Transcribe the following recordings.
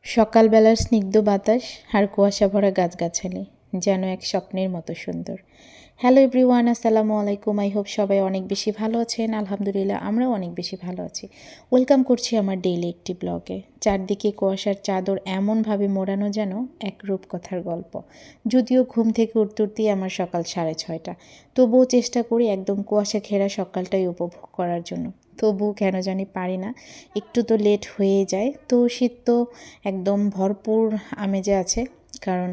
সকালবেলার স্নিগ্ধ বাতাস আর কুয়াশা ভরা গাছগাছালি যেন এক স্বপ্নের মতো সুন্দর। হ্যালো এভরিওয়ান, আসসালামু আলাইকুম। আই হোপ সবাই অনেক বেশি ভালো আছেন। আলহামদুলিল্লাহ আমরাও অনেক বেশি ভালো আছি। ওয়েলকাম করছি আমার ডেইলি একটি ব্লগে। চারদিকে কুয়াশার চাদর এমনভাবে মোড়ানো যেন এক রূপকথার গল্প। যদিও ঘুম থেকে উঠতে উঠতেই আমার সকাল 6:30, তবুও চেষ্টা করি একদম কুয়াশা ঘেরা সকালটাই উপভোগ করার জন্য। তবু কেন জানি পারি না, একটু তো লেট হয়ে যায়। তো শীত তো একদম ভরপুর আমেজে আছে, কারণ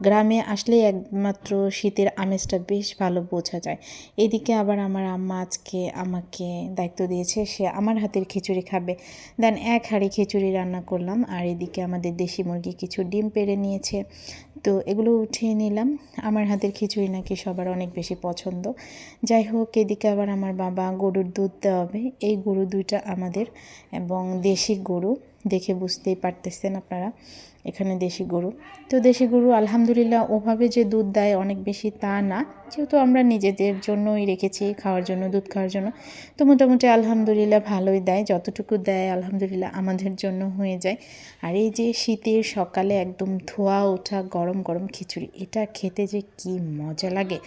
গ্রামে আসলেই একমাত্র শীতের আমেজটা বেশ ভালো বোঝা যায়। এদিকে আবার আমার আম্মা আজকে আমাকে দায়িত্ব দিয়েছে, সে আমার হাতের খিচুড়ি খাবে। দেন এক হাঁড়ি খিচুড়ি রান্না করলাম, আর এদিকে আমাদের দেশি মুরগি কিছু ডিম পেড়ে নিয়েছে, তো এগুলো উঠিয়ে নিলাম। আমার হাতের খিচুড়ি নাকি সবার অনেক বেশি পছন্দ। যাই হোক, এদিকে আবার আমার বাবা গরুর দুধ দেওয়াবে। এই গরু দুইটা আমাদের এবং দেশি গরু, দেখে বুঝতেই পারতেছেন আপনারা এখানে দেশি গরু। তো দেশি গরু আলহামদুলিল্লাহ ওভাবে যে দুধ দেয় অনেক বেশি তা না, যেহেতু আমরা নিজেদের জন্যই রেখেছি, খাওয়ার জন্য, দুধ খাওয়ার জন্য। তো মোটামুটি আলহামদুলিল্লাহ ভালোই দেয়, যতটুকু দেয় আলহামদুলিল্লাহ আমাদের জন্য হয়ে যায়। আর এই যে শীতের সকালে একদম ধোয়া ওঠা গরম গরম খিচুড়ি, এটা খেতে যে কি মজা লাগে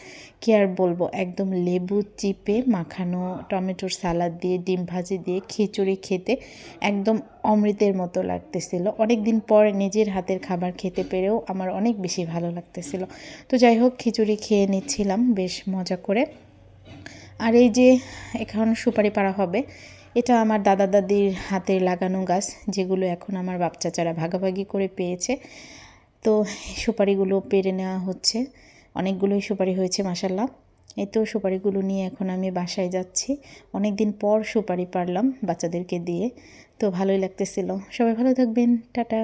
কি আর বলবো। একদম লেবু চিপে মাখানো, টমেটোর সালাদ দিয়ে, ডিম ভাজি দিয়ে খিচুড়ি খেতে একদম অমৃতের মতো লাগতেছিল। অনেক দিন পর নিজের হাতের খাবার খেতে পেরেও আমার অনেক বেশি ভালো লাগতেছিল। তো যাই হোক, খিচুড়ি খেয়ে নিচ্ছিলাম বেশ মজা করে। আর এই যে এখন সুপারি পাড়া হবে, এটা আমার দাদা দাদির হাতের লাগানো গাছ, যেগুলো এখন আমার বাপ চাচারা ভাগাভাগি করে পেয়েছে। তো সুপারিগুলো পেরে নেওয়া হচ্ছে, অনেকগুলোই সুপারি হয়েছে মাশাল্লাহ। এই তো সুপারিগুলো নিয়ে এখন আমি বাসায় যাচ্ছি। অনেক দিন পর সুপারি পারলাম বাচ্চাদেরকে দিয়ে, তো ভালোই লাগতেছিল। সবাই ভালো থাকবেন, টাটা।